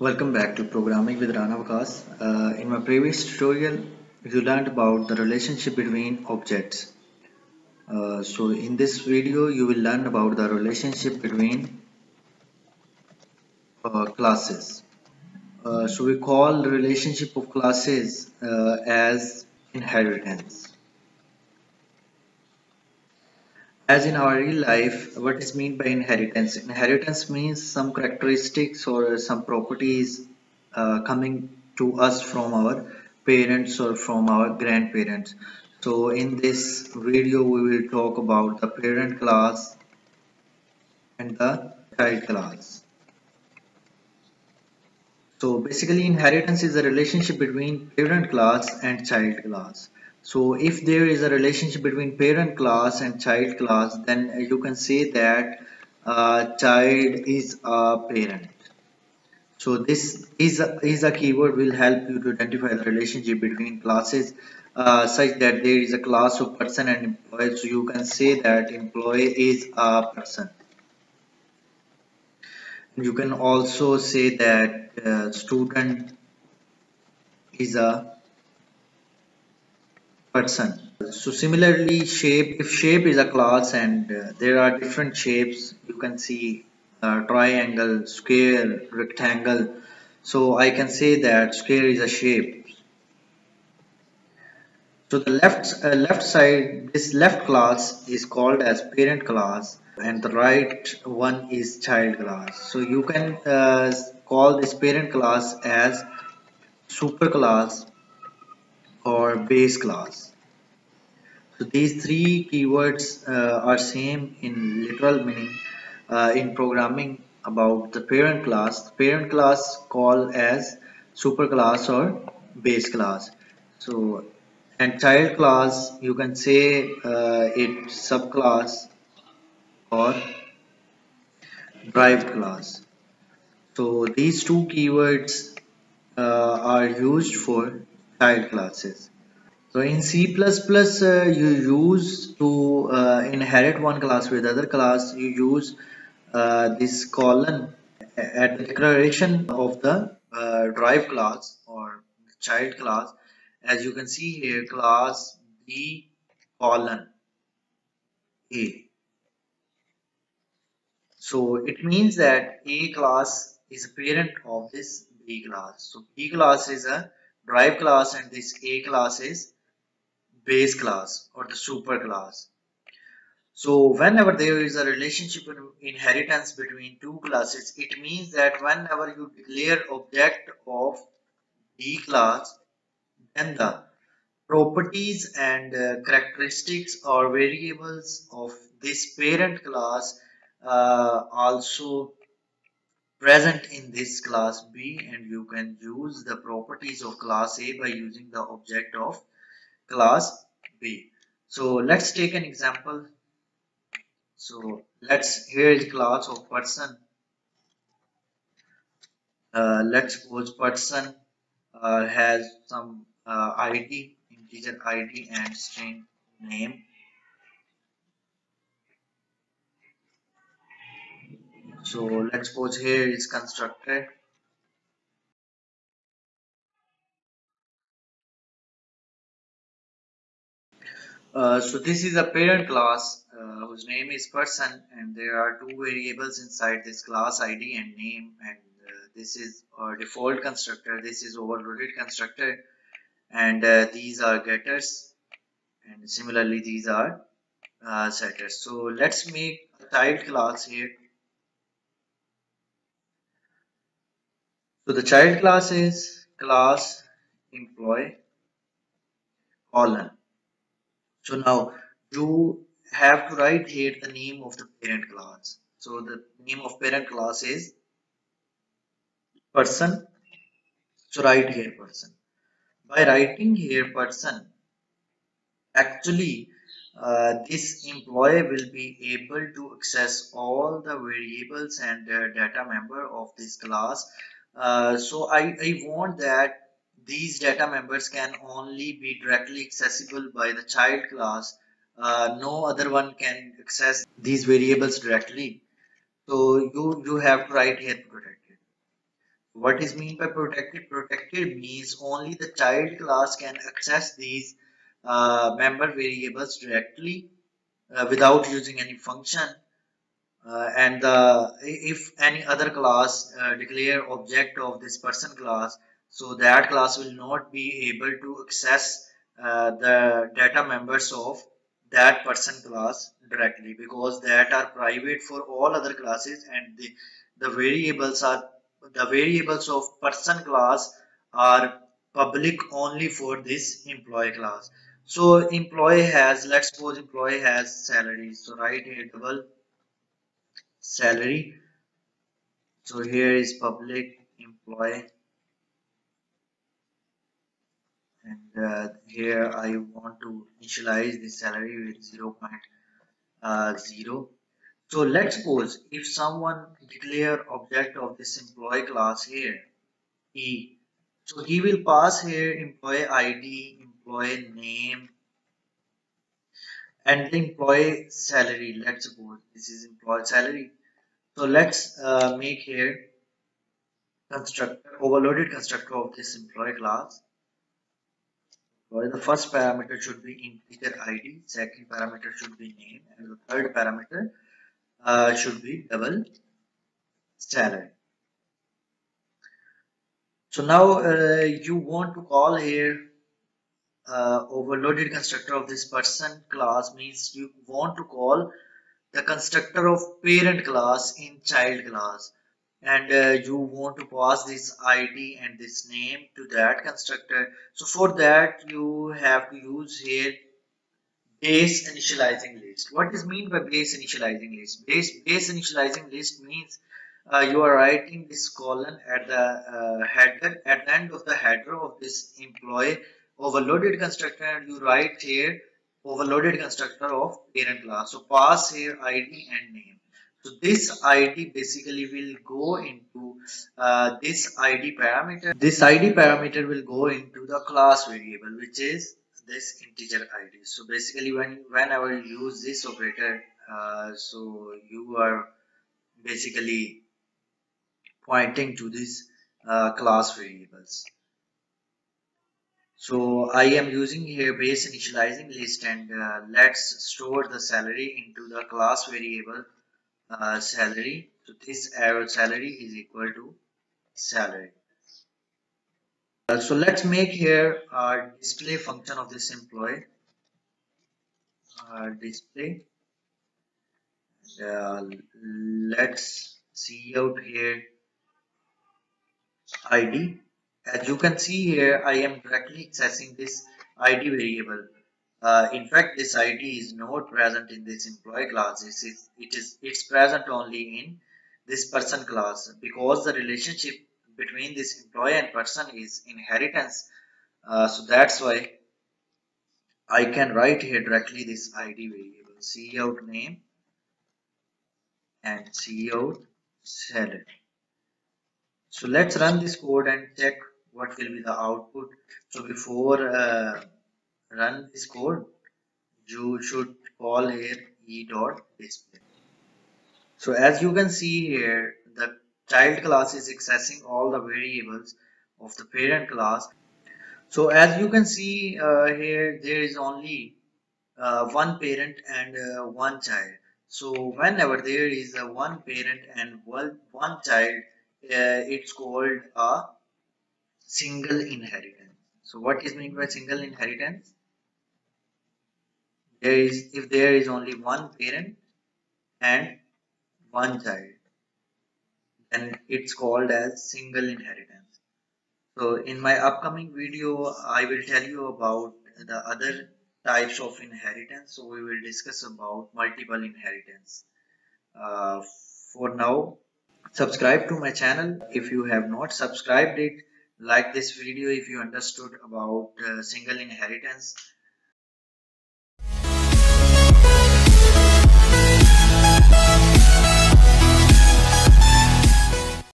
Welcome back to Programming with Rana Vakas. In my previous tutorial, you learned about the relationship between objects. So in this video, you will learn about the relationship between classes. So we call the relationship of classes as inheritance. As in our real life, what is meant by inheritance? Inheritance means some characteristics or some properties coming to us from our parents or from our grandparents. So in this video, we will talk about the parent class and the child class. So basically inheritance is a relationship between parent class and child class. So if there is a relationship between parent class and child class, then you can say that child is a parent. So this is a keyword will help you to identify the relationship between classes such that there is a class of person and employee. So you can say that employee is a person. You can also say that student is a person. So similarly, if shape is a class and there are different shapes, you can see triangle, square, rectangle. So I can say that square is a shape. So the left side, this left class is called as parent class, and the right one is child class. So you can call this parent class as super class or base class. So these three keywords are same in literal meaning in programming about the parent class. The parent class called as superclass or base class. So and child class you can say it subclass or derived class. So these two keywords are used for child classes. So in C++, you use to inherit one class with other class, you use this colon at the declaration of the drive class or child class. As you can see here, class B colon A. So it means that A class is a parent of this B class. So B class is a drive class and this A class is base class or the super class. So whenever there is a relationship in inheritance between two classes, it means that whenever you declare object of B class, then the properties and characteristics or variables of this parent class also present in this class B, and you can use the properties of class A by using the object of class B. So let's take an example. So here is class of person. Let's suppose person has some ID, integer ID and string name. So let's suppose here is constructor. So this is a parent class whose name is person, and there are two variables inside this class ID and name, and this is our default constructor. This is overloaded constructor, and these are getters, and similarly these are setters. So let's make a child class here. So the child class is class employee colon. So now you have to write here the name of the parent class. So the name of parent class is person. So write here person. By writing here person, actually this employee will be able to access all the variables and data member of this class. So I want that these data members can only be directly accessible by the child class. No other one can access these variables directly. So you have to write here protected. What is mean by protected? Protected means only the child class can access these member variables directly without using any function. And if any other class declare object of this person class, so that class will not be able to access the data members of that person class directly, because that are private for all other classes, and the variables are the variables of person class are public only for this employee class. So employee has, let's suppose employee has salary, so write here double salary. So here is public employee, and here I want to initialize the salary with 0.0. So let's suppose if someone declare object of this employee class here E, so he will pass here employee ID, employee name, and the employee salary. Let's suppose this is employee salary. So let's make here constructor, overloaded constructor of this employee class. Well, the first parameter should be integer ID, second parameter should be name, and the third parameter should be double salary. So now you want to call here overloaded constructor of this person class, means you want to call the constructor of parent class in child class, and you want to pass this ID and this name to that constructor. So for that you have to use here base initializing list. What is mean by base initializing list? Base initializing list means you are writing this colon at the header, at the end of the header of this employee overloaded constructor, and you write here overloaded constructor of parent class. So pass here ID and name. So this ID basically will go into this ID parameter. This ID parameter will go into the class variable, which is this integer ID. So basically whenever you use this operator, so you are basically pointing to this class variables. So I am using here base initializing list, and let's store the salary into the class variable salary. So this arrow salary is equal to salary. So let's make here our display function of this employee. Display. Let's see out here ID. As you can see here, I am directly accessing this ID variable. In fact, this ID is not present in this employee class. It's present only in this person class, because the relationship between this employee and person is inheritance. So that's why I can write here directly this ID variable, cout name and cout salary. So let's run this code and check what will be the output. So before run this code, you should call here e.display. So as you can see here, the child class is accessing all the variables of the parent class. So as you can see here, there is only one parent and one child. So whenever there is a one parent and one child, it's called a single inheritance. So what is meant by single inheritance? If there is only one parent and one child, then it's called as single inheritance. So in my upcoming video, I will tell you about the other types of inheritance. So we will discuss about multiple inheritance. Uh, for now, subscribe to my channel if you have not subscribed it. Like this video if you understood about single inheritance,